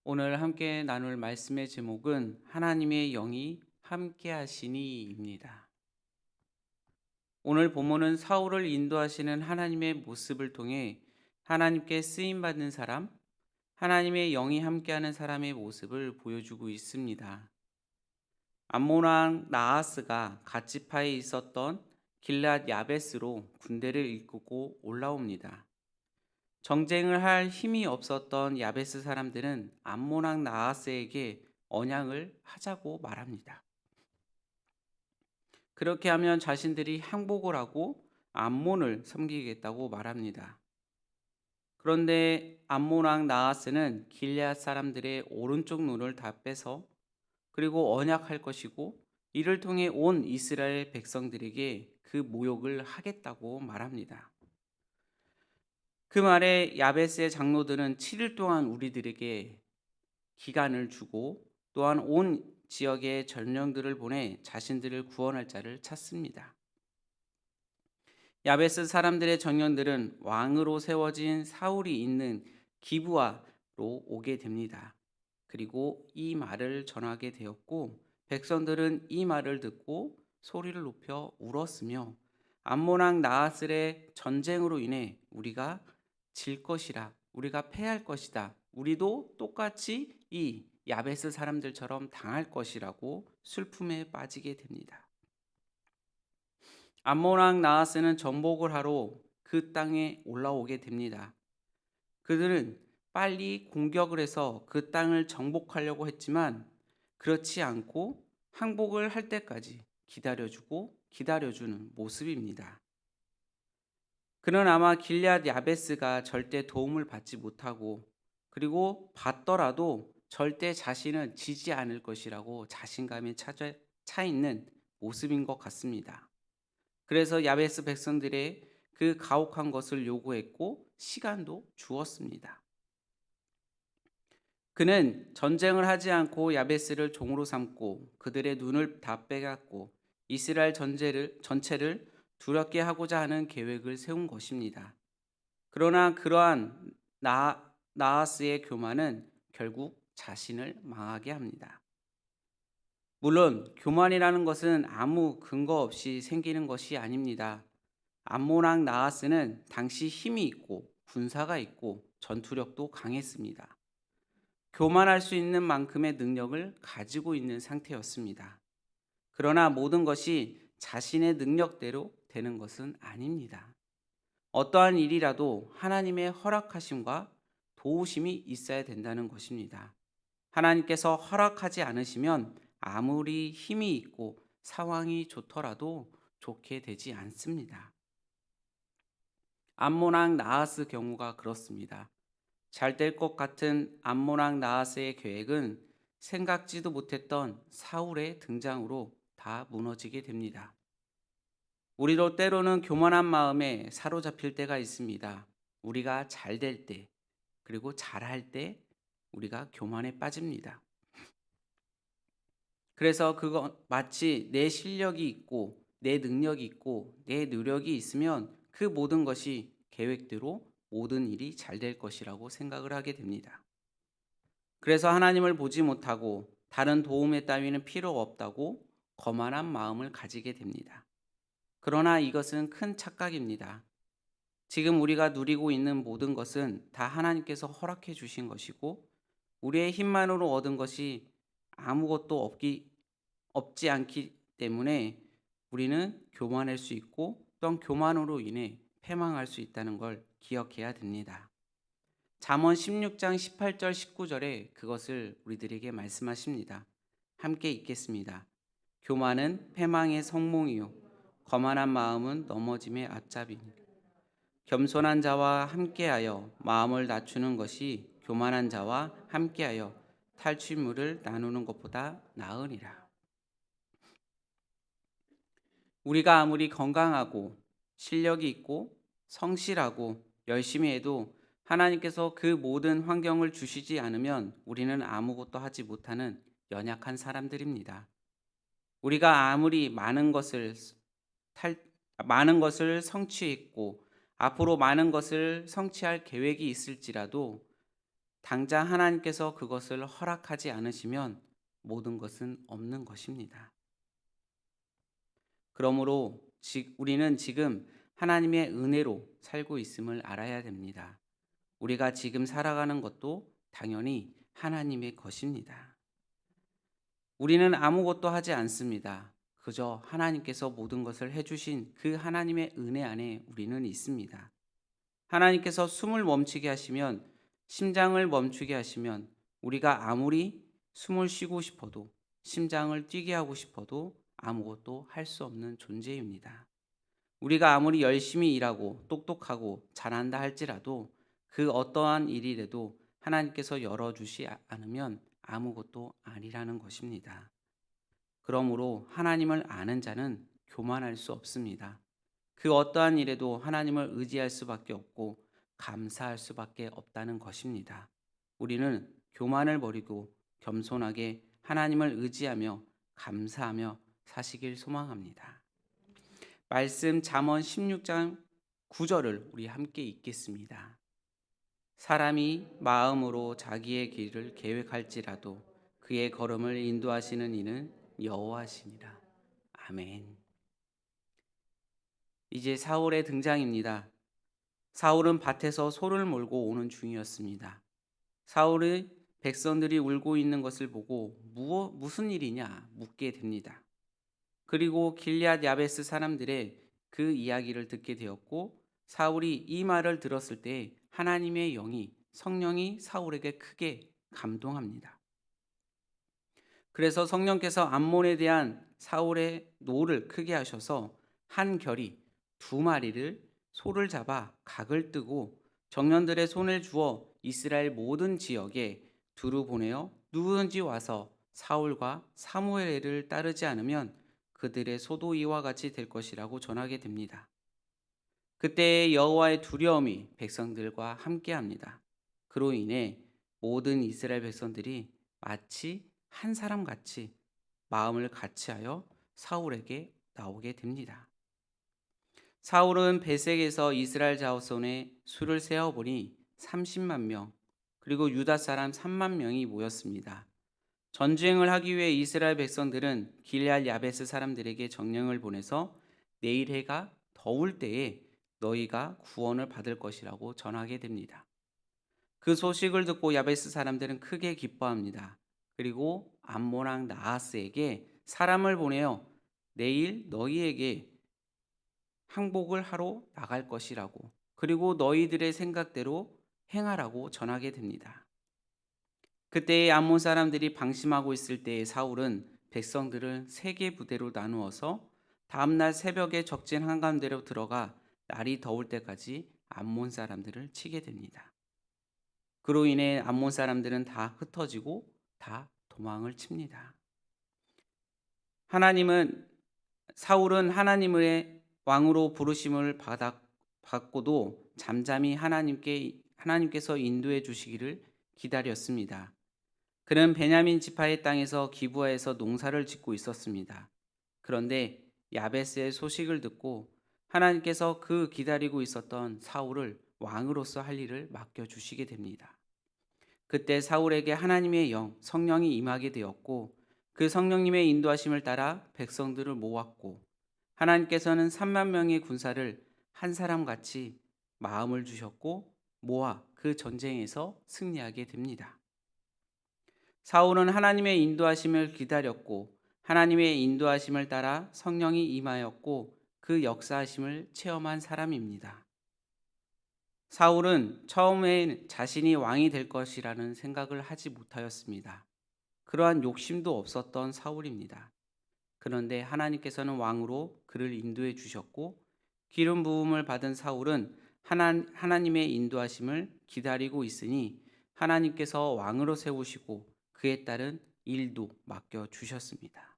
오늘 함께 나눌 말씀의 제목은 하나님의 영이 함께 하시니입니다. 오늘 본문은 사울을 인도하시는 하나님의 모습을 통해 하나님께 쓰임 받는 사람, 하나님의 영이 함께하는 사람의 모습을 보여주고 있습니다. 암몬 왕 나하스가 갓지파에 있었던 길랏 야베스로 군대를 이끌고 올라옵니다. 정쟁을 할 힘이 없었던 야베스 사람들은 암몬 왕 나하스에게 언양을 하자고 말합니다. 그렇게 하면 자신들이 항복을 하고 암몬을 섬기겠다고 말합니다. 그런데 암몬 왕 나하스는 길앗 사람들의 오른쪽 눈을 다 빼서 그리고 언약할 것이고 이를 통해 온 이스라엘 백성들에게 그 모욕을 하겠다고 말합니다. 그 말에 야베스의 장로들은 7일 동안 우리들에게 기간을 주고 또한 온 지역의 전령들을 보내 자신들을 구원할 자를 찾습니다. 야베스 사람들의 정령들은 왕으로 세워진 사울이 있는 기브아로 오게 됩니다. 그리고 이 말을 전하게 되었고 백성들은 이 말을 듣고 소리를 높여 울었으며 암몬 왕 나하스의 전쟁으로 인해 우리가 질 것이라, 우리가 패할 것이다, 우리도 똑같이 이 야베스 사람들처럼 당할 것이라고 슬픔에 빠지게 됩니다. 암몬 왕 나하스는 정복을 하러 그 땅에 올라오게 됩니다. 그들은 빨리 공격을 해서 그 땅을 정복하려고 했지만 그렇지 않고 항복을 할 때까지 기다려주고 기다려주는 모습입니다. 그는 아마 길앗 야베스가 절대 도움을 받지 못하고 그리고 받더라도 절대 자신은 지지 않을 것이라고 자신감에 차 있는 모습인 것 같습니다. 그래서 야베스 백성들의 그 가혹한 것을 요구했고 시간도 주었습니다. 그는 전쟁을 하지 않고 야베스를 종으로 삼고 그들의 눈을 다 빼갔고 이스라엘 전체를 두렵게 하고자 하는 계획을 세운 것입니다. 그러나 그러한 나하스의 교만은 결국 자신을 망하게 합니다. 물론 교만이라는 것은 아무 근거 없이 생기는 것이 아닙니다. 암몬 왕 나하스는 당시 힘이 있고 군사가 있고 전투력도 강했습니다. 교만할 수 있는 만큼의 능력을 가지고 있는 상태였습니다. 그러나 모든 것이 자신의 능력대로 되는 것은 아닙니다. 어떠한 일이라도 하나님의 허락하심과 도우심이 있어야 된다는 것입니다. 하나님께서 허락하지 않으시면 아무리 힘이 있고 상황이 좋더라도 좋게 되지 않습니다. 암몬 왕 나하스 경우가 그렇습니다. 잘 될 것 같은 암몬 왕 나하스의 계획은 생각지도 못했던 사울의 등장으로 다 무너지게 됩니다. 우리도 때로는 교만한 마음에 사로잡힐 때가 있습니다. 우리가 잘 될 때, 그리고 잘할 때 우리가 교만에 빠집니다. 그래서 그거 마치 내 실력이 있고 내 능력이 있고 내 노력이 있으면 그 모든 것이 계획대로 모든 일이 잘 될 것이라고 생각을 하게 됩니다. 그래서 하나님을 보지 못하고 다른 도움에 따위는 필요 없다고 거만한 마음을 가지게 됩니다. 그러나 이것은 큰 착각입니다. 지금 우리가 누리고 있는 모든 것은 다 하나님께서 허락해 주신 것이고 우리의 힘만으로 얻은 것이 아무것도 없지 않기 때문에 우리는 교만할 수 있고 또한 교만으로 인해 패망할 수 있다는 걸 기억해야 됩니다. 잠언 16장 18절 19절에 그것을 우리들에게 말씀하십니다. 함께 읽겠습니다. 교만은 패망의 성몽이요 거만한 마음은 넘어짐의 앞잡이니 겸손한 자와 함께하여 마음을 낮추는 것이 교만한 자와 함께하여 탈취물을 나누는 것보다 나으니라. 우리가 아무리 건강하고 실력이 있고 성실하고 열심히 해도 하나님께서 그 모든 환경을 주시지 않으면 우리는 아무것도 하지 못하는 연약한 사람들입니다. 우리가 아무리 많은 것을 성취했고 앞으로 많은 것을 성취할 계획이 있을지라도 당장 하나님께서 그것을 허락하지 않으시면 모든 것은 없는 것입니다. 그러므로 우리는 지금 하나님의 은혜로 살고 있음을 알아야 됩니다. 우리가 지금 살아가는 것도 당연히 하나님의 것입니다. 우리는 아무것도 하지 않습니다. 그저 하나님께서 모든 것을 해주신 그 하나님의 은혜 안에 우리는 있습니다. 하나님께서 숨을 멈추게 하시면, 심장을 멈추게 하시면, 우리가 아무리 숨을 쉬고 싶어도, 심장을 뛰게 하고 싶어도 아무것도 할 수 없는 존재입니다. 우리가 아무리 열심히 일하고 똑똑하고 잘한다 할지라도 그 어떠한 일이라도 하나님께서 열어주시 않으면 아무것도 아니라는 것입니다. 그러므로 하나님을 아는 자는 교만할 수 없습니다. 그 어떠한 일에도 하나님을 의지할 수밖에 없고 감사할 수밖에 없다는 것입니다. 우리는 교만을 버리고 겸손하게 하나님을 의지하며 감사하며 사시길 소망합니다. 말씀 잠언 16장 9절을 우리 함께 읽겠습니다. 사람이 마음으로 자기의 길을 계획할지라도 그의 걸음을 인도하시는 이는 여호와시니라. 아멘. 이제 사울의 등장입니다. 사울은 밭에서 소를 몰고 오는 중이었습니다. 사울의 백성들이 울고 있는 것을 보고 무슨 일이냐 묻게 됩니다. 그리고 길앗 야베스 사람들의 그 이야기를 듣게 되었고, 사울이 이 말을 들었을 때 하나님의 성령이 사울에게 크게 감동합니다. 그래서 성령께서 암몬에 대한 사울의 노를 크게 하셔서 한 결이 2마리를 소를 잡아 각을 뜨고 정년들의 손을 주어 이스라엘 모든 지역에 두루 보내어 누구든지 와서 사울과 사무엘을 따르지 않으면 그들의 소도 이와 같이 될 것이라고 전하게 됩니다. 그때 여호와의 두려움이 백성들과 함께합니다. 그로 인해 모든 이스라엘 백성들이 마치 한 사람 같이 마음을 같이하여 사울에게 나오게 됩니다. 사울은 베색에서 이스라엘 자손의 수를 세어보니 30만 명, 그리고 유다 사람 3만 명이 모였습니다. 전쟁을 하기 위해 이스라엘 백성들은 길앗 야베스 사람들에게 정령을 보내서 내일 해가 더울 때에 너희가 구원을 받을 것이라고 전하게 됩니다. 그 소식을 듣고 야베스 사람들은 크게 기뻐합니다. 그리고 암몬 왕 나하스에게 사람을 보내어 내일 너희에게 항복을 하러 나갈 것이라고, 그리고 너희들의 생각대로 행하라고 전하게 됩니다. 그때의 암몬 사람들이 방심하고 있을 때에 사울은 백성들을 3개 부대로 나누어서 다음날 새벽에 적진 한가운데로 들어가 날이 더울 때까지 암몬 사람들을 치게 됩니다. 그로 인해 암몬 사람들은 다 흩어지고 다 도망을 칩니다. 사울은 하나님의 왕으로 부르심을 받고도 잠잠히 하나님께서 인도해 주시기를 기다렸습니다. 그는 베냐민 지파의 땅에서 기브아에서 농사를 짓고 있었습니다. 그런데 야베스의 소식을 듣고 하나님께서 그 기다리고 있었던 사울을 왕으로서 할 일을 맡겨주시게 됩니다. 그때 사울에게 하나님의 성령이 임하게 되었고, 그 성령님의 인도하심을 따라 백성들을 모았고, 하나님께서는 3만 명의 군사를 한 사람같이 마음을 주셨고 모아 그 전쟁에서 승리하게 됩니다. 사울은 하나님의 인도하심을 기다렸고 하나님의 인도하심을 따라 성령이 임하였고 그 역사하심을 체험한 사람입니다. 사울은 처음엔 자신이 왕이 될 것이라는 생각을 하지 못하였습니다. 그러한 욕심도 없었던 사울입니다. 그런데 하나님께서는 왕으로 그를 인도해 주셨고, 기름 부음을 받은 사울은 하나님의 인도하심을 기다리고 있으니 하나님께서 왕으로 세우시고 그에 따른 일도 맡겨 주셨습니다.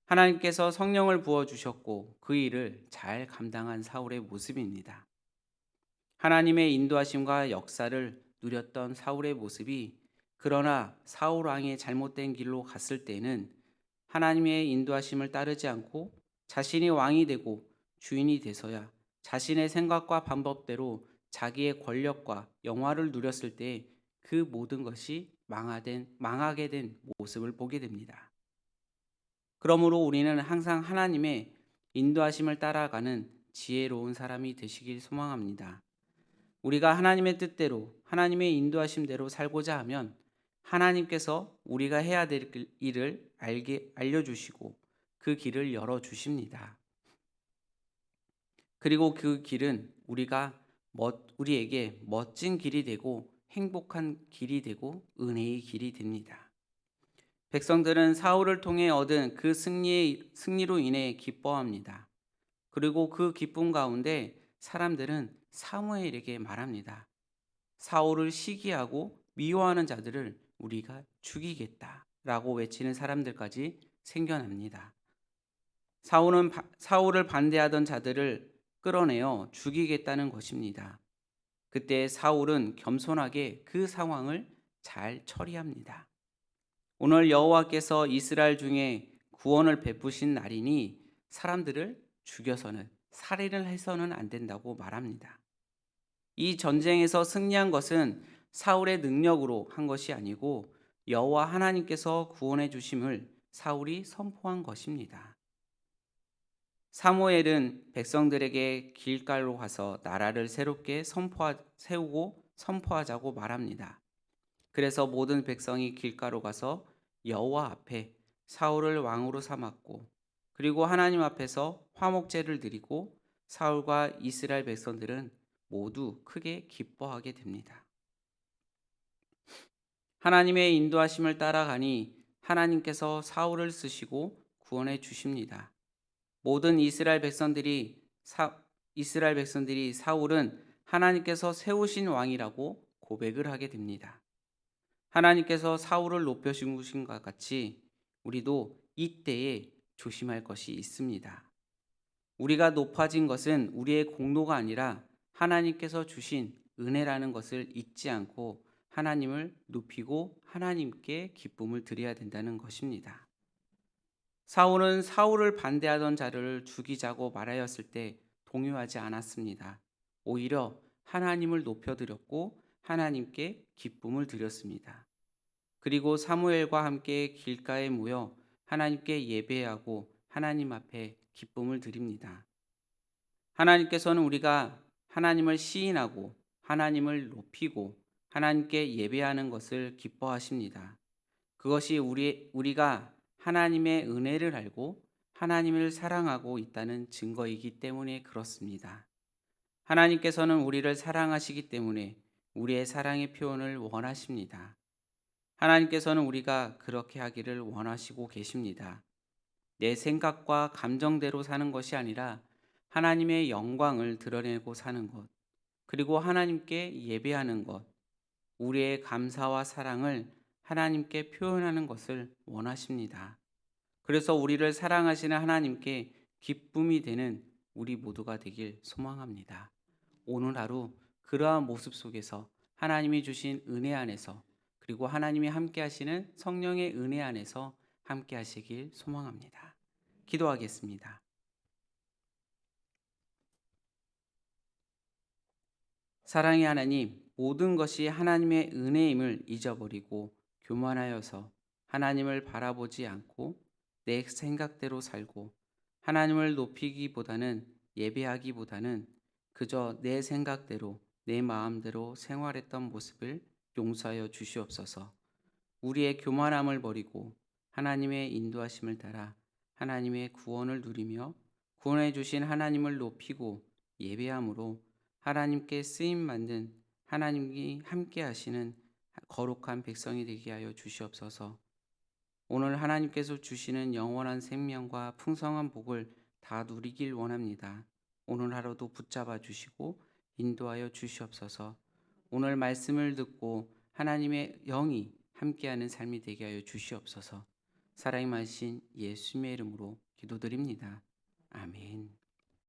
하나님께서 성령을 부어 주셨고 그 일을 잘 감당한 사울의 모습입니다. 하나님의 인도하심과 역사를 누렸던 사울의 모습이, 그러나 사울 왕의 잘못된 길로 갔을 때는 하나님의 인도하심을 따르지 않고 자신이 왕이 되고 주인이 돼서야 자신의 생각과 방법대로 자기의 권력과 영화를 누렸을 때 그 모든 것이 망하게 된 모습을 보게 됩니다. 그러므로 우리는 항상 하나님의 인도하심을 따라가는 지혜로운 사람이 되시길 소망합니다. 우리가 하나님의 뜻대로 하나님의 인도하심대로 살고자 하면 하나님께서 우리가 해야 될 일을 알려주시고 그 길을 열어주십니다. 그리고 그 길은 우리에게 멋진 길이 되고 행복한 길이 되고 은혜의 길이 됩니다. 백성들은 사울을 통해 얻은 그 승리로 인해 기뻐합니다. 그리고 그 기쁨 가운데 사람들은 사무엘에게 말합니다. 사울을 시기하고 미워하는 자들을 우리가 죽이겠다라고 외치는 사람들까지 생겨납니다. 사울을 반대하던 자들을 끌어내어 죽이겠다는 것입니다. 그때 사울은 겸손하게 그 상황을 잘 처리합니다. 오늘 여호와께서 이스라엘 중에 구원을 베푸신 날이니 사람들을 죽여서는 살인을 해서는 안 된다고 말합니다. 이 전쟁에서 승리한 것은 사울의 능력으로 한 것이 아니고 여호와 하나님께서 구원해 주심을 사울이 선포한 것입니다. 사무엘은 백성들에게 길갈로 가서 나라를 새롭게 세우고 선포하자고 말합니다. 그래서 모든 백성이 길가로 가서 여호와 앞에 사울을 왕으로 삼았고 그리고 하나님 앞에서 화목제를 드리고 사울과 이스라엘 백성들은 모두 크게 기뻐하게 됩니다. 하나님의 인도하심을 따라가니 하나님께서 사울을 쓰시고 구원해 주십니다. 모든 이스라엘 백성들이 사울은 하나님께서 세우신 왕이라고 고백을 하게 됩니다. 하나님께서 사울을 높여주신 것 같이 우리도 이때에 조심할 것이 있습니다. 우리가 높아진 것은 우리의 공로가 아니라 하나님께서 주신 은혜라는 것을 잊지 않고 하나님을 높이고 하나님께 기쁨을 드려야 된다는 것입니다. 사울은 사울을 반대하던 자를 죽이자고 말하였을 때 동요하지 않았습니다. 오히려 하나님을 높여드렸고 하나님께 기쁨을 드렸습니다. 그리고 사무엘과 함께 길가에 모여 하나님께 예배하고 하나님 앞에 기쁨을 드립니다. 하나님께서는 우리가 하나님을 시인하고 하나님을 높이고 하나님께 예배하는 것을 기뻐하십니다. 그것이 우리가 하나님의 은혜를 알고 하나님을 사랑하고 있다는 증거이기 때문에 그렇습니다. 하나님께서는 우리를 사랑하시기 때문에 우리의 사랑의 표현을 원하십니다. 하나님께서는 우리가 그렇게 하기를 원하시고 계십니다. 내 생각과 감정대로 사는 것이 아니라 하나님의 영광을 드러내고 사는 것, 그리고 하나님께 예배하는 것, 우리의 감사와 사랑을 하나님께 표현하는 것을 원하십니다. 그래서 우리를 사랑하시는 하나님께 기쁨이 되는 우리 모두가 되길 소망합니다. 오늘 하루 그러한 모습 속에서 하나님이 주신 은혜 안에서 그리고 하나님이 함께 하시는 성령의 은혜 안에서 함께 하시길 소망합니다. 기도하겠습니다. 사랑의 하나님, 모든 것이 하나님의 은혜임을 잊어버리고 교만하여서 하나님을 바라보지 않고 내 생각대로 살고 하나님을 높이기보다는 예배하기보다는 그저 내 생각대로 내 마음대로 생활했던 모습을 용서하여 주시옵소서. 우리의 교만함을 버리고 하나님의 인도하심을 따라 하나님의 구원을 누리며 구원해 주신 하나님을 높이고 예배함으로 하나님께 쓰임 받는 하나님이 함께 하시는 거룩한 백성이 되게 하여 주시옵소서. 오늘 하나님께서 주시는 영원한 생명과 풍성한 복을 다 누리길 원합니다. 오늘 하루도 붙잡아 주시고 인도하여 주시옵소서. 오늘 말씀을 듣고 하나님의 영이 함께하는 삶이 되게 하여 주시옵소서. 사랑이 많으신 예수님의 이름으로 기도드립니다. 아멘.